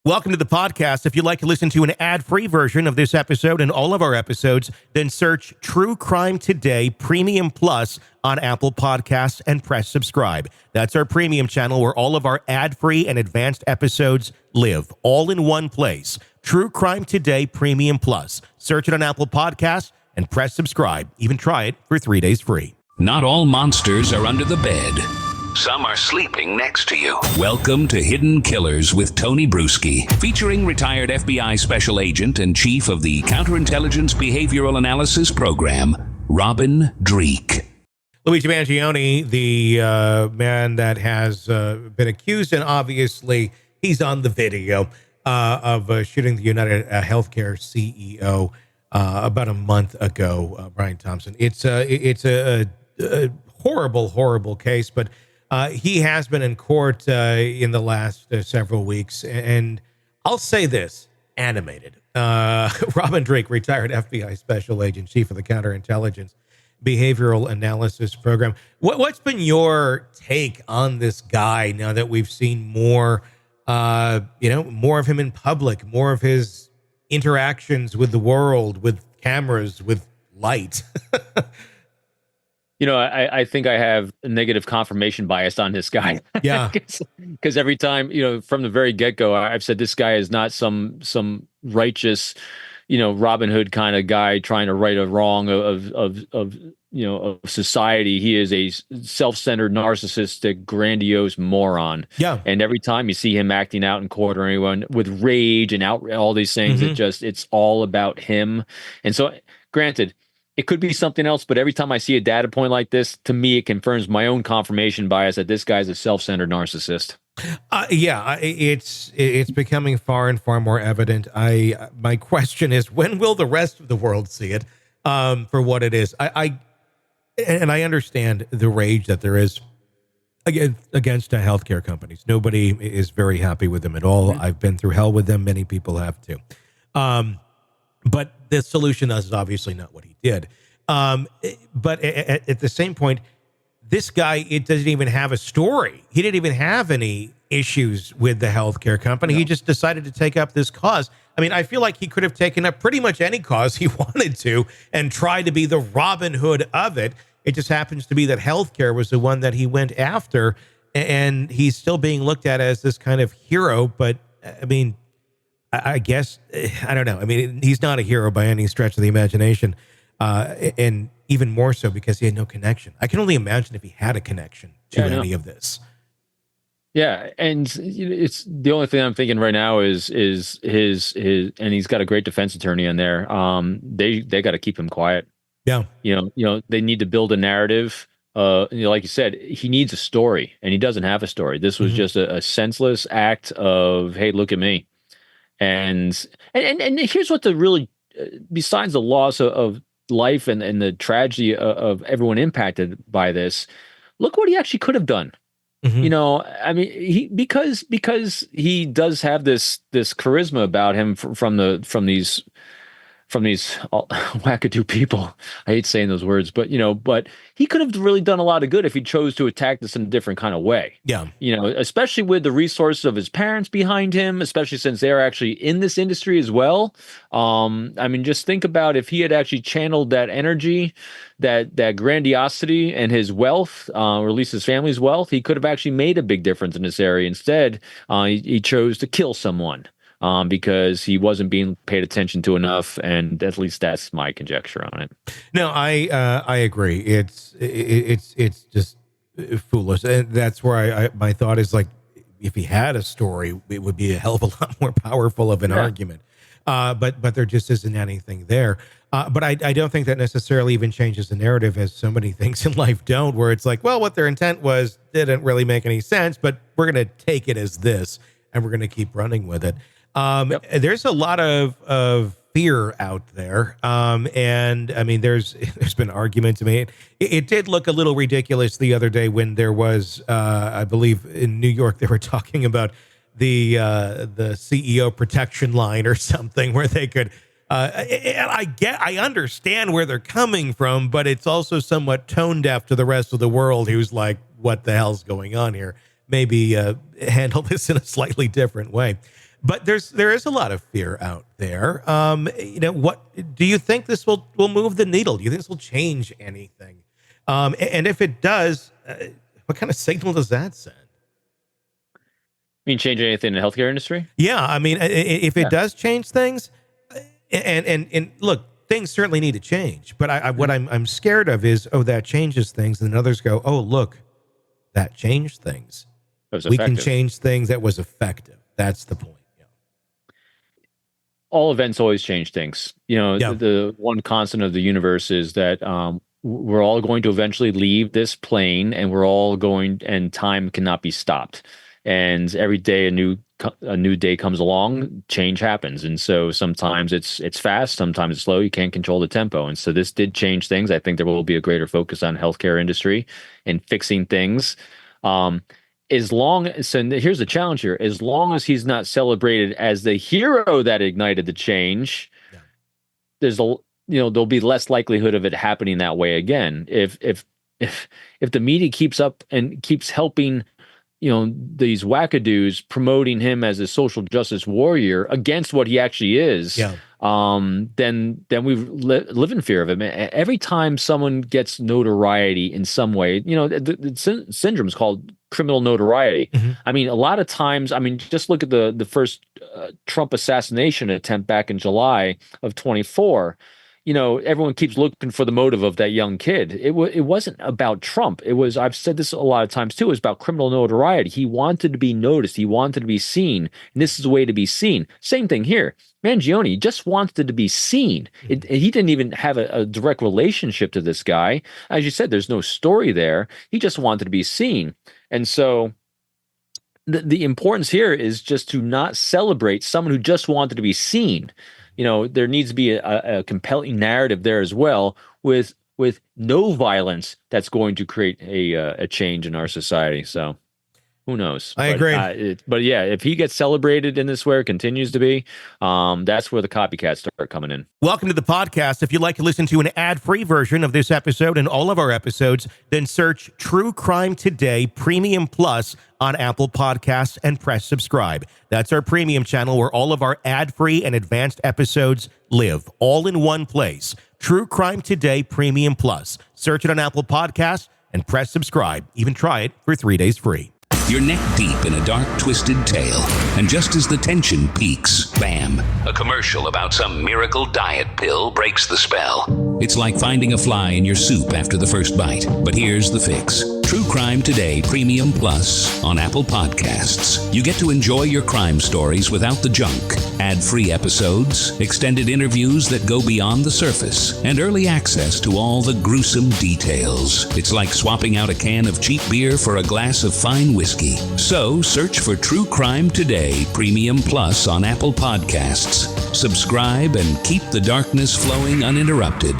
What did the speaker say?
Welcome to the podcast. If you'd like to listen to an ad-free version of this episode and all of our episodes, then search True Crime Today Premium Plus on Apple Podcasts and press subscribe. That's our premium channel where all of our ad-free and advanced episodes live, all in one place. True Crime Today Premium Plus. Search it on Apple Podcasts and press subscribe. Even try it for 3 days free. Not all monsters are under the bed. Some are sleeping next to you. Welcome to Hidden Killers with Tony Bruschi, featuring retired FBI Special Agent and Chief of the Counterintelligence Behavioral Analysis Program, Robin Dreeke. Luigi Mangione, the man that has been accused, and obviously he's on the video of shooting the UnitedHealthCare CEO about a month ago, Brian Thompson. It's a horrible case, but he has been in court in the last several weeks, and I'll say this, animated. Robin Dreeke, retired FBI Special Agent, Chief of the Counterintelligence Behavioral Analysis Program. What's been your take on this guy now that we've seen more of him in public, more of his interactions with the world, with cameras, with light? I think I have a negative confirmation bias on this guy. Yeah. Because every time, from the very get-go, I've said this guy is not some righteous, Robin Hood kind of guy trying to right a wrong of society. He is a self-centered, narcissistic, grandiose moron. Yeah. And every time you see him acting out in court or anyone with rage and all these things, it's all about him. And so, granted, it could be something else, but every time I see a data point like this, to me, it confirms my own confirmation bias that this guy's a self-centered narcissist. It's becoming far and far more evident. My question is, when will the rest of the world see it for what it is? I understand the rage that there is against healthcare companies. Nobody is very happy with them at all. Mm-hmm. I've been through hell with them. Many people have too. But the solution is obviously not what he did. But at the same point, this guy, it doesn't even have a story. He didn't even have any issues with the healthcare company. No. He just decided to take up this cause. I mean, I feel like he could have taken up pretty much any cause he wanted to and tried to be the Robin Hood of it. It just happens to be that healthcare was the one that he went after, and he's still being looked at as this kind of hero. But I mean, I guess, I don't know. I mean, he's not a hero by any stretch of the imagination. And even more so because he had no connection. I can only imagine if he had a connection to any of this. Yeah. And it's the only thing I'm thinking right now is his, and he's got a great defense attorney in there. They got to keep him quiet. Yeah. They need to build a narrative. Like you said, he needs a story, and he doesn't have a story. This was just a senseless act of, hey, look at me. And here's what the really, besides the loss of life and the tragedy of everyone impacted by this, look what he actually could have done. I mean, because he does have this charisma about him from these wackadoo people. I hate saying those words, but he could have really done a lot of good if he chose to attack this in a different kind of way. Yeah. Especially with the resources of his parents behind him, especially since they're actually in this industry as well. I mean, just think about if he had actually channeled that energy, that grandiosity and his wealth, or at least his family's wealth, he could have actually made a big difference in this area. Instead, he chose to kill someone. Because he wasn't being paid attention to enough, and at least that's my conjecture on it. No, I agree. It's just foolish, and that's where my thought is, like, if he had a story, it would be a hell of a lot more powerful of an argument. But there just isn't anything there. But I don't think that necessarily even changes the narrative, as so many things in life don't, where it's like, well, what their intent was didn't really make any sense, but we're going to take it as this, and we're going to keep running with it. There's a lot of fear out there. And I mean, there's been arguments made. It did look a little ridiculous the other day when there was, I believe in New York, they were talking about the CEO protection line or something where they could, I understand where they're coming from, but it's also somewhat tone deaf to the rest of the world who's like, what the hell's going on here? Maybe handle this in a slightly different way. But there is a lot of fear out there. What do you think this will move the needle? Do you think this will change anything? And if it does, what kind of signal does that send? You mean change anything in the healthcare industry? Yeah, I mean, if it does change things, and look, things certainly need to change. But what I'm scared of is, that changes things, and then others go, oh, look, that changed things. We can change things that was effective. That's the point. Yeah. All events always change things. The one constant of the universe is that we're all going to eventually leave this plane, and we're all going, and time cannot be stopped. And every day a new day comes along, change happens. And so sometimes it's fast, sometimes it's slow. You can't control the tempo. And so this did change things. I think there will be a greater focus on healthcare industry and fixing things. So here's the challenge here. As long as he's not celebrated as the hero that ignited the change, there'll be less likelihood of it happening that way again. If the media keeps up and keeps helping these wackadoos promoting him as a social justice warrior against what he actually is, then we live in fear of him. Every time someone gets notoriety in some way, the syndrome is called criminal notoriety. Mm-hmm. I mean, a lot of times, just look at the first Trump assassination attempt back in July of 24. Everyone keeps looking for the motive of that young kid. It wasn't about Trump. I've said this a lot of times too, it was about criminal notoriety. He wanted to be noticed. He wanted to be seen. And this is a way to be seen. Same thing here. Mangione just wanted to be seen. He didn't even have a direct relationship to this guy. As you said, there's no story there. He just wanted to be seen. And so the importance here is just to not celebrate someone who just wanted to be seen. There needs to be a compelling narrative there as well, with no violence that's going to create a change in our society. So who knows? I agree. But yeah, if he gets celebrated in this way, continues to be, that's where the copycats start coming in. Welcome to the podcast. If you'd like to listen to an ad-free version of this episode and all of our episodes, then search True Crime Today Premium Plus on Apple Podcasts and press subscribe. That's our premium channel where all of our ad-free and advanced episodes live, all in one place. True Crime Today Premium Plus. Search it on Apple Podcasts and press subscribe. Even try it for 3 days free. You're neck deep in a dark, twisted tale, and just as the tension peaks, bam, a commercial about some miracle diet pill breaks the spell. It's like finding a fly in your soup after the first bite. But here's the fix. True Crime Today Premium Plus on Apple Podcasts. You get to enjoy your crime stories without the junk. Ad-free episodes, extended interviews that go beyond the surface, and early access to all the gruesome details. It's like swapping out a can of cheap beer for a glass of fine whiskey. So search for True Crime Today Premium Plus on Apple Podcasts. Subscribe and keep the darkness flowing uninterrupted.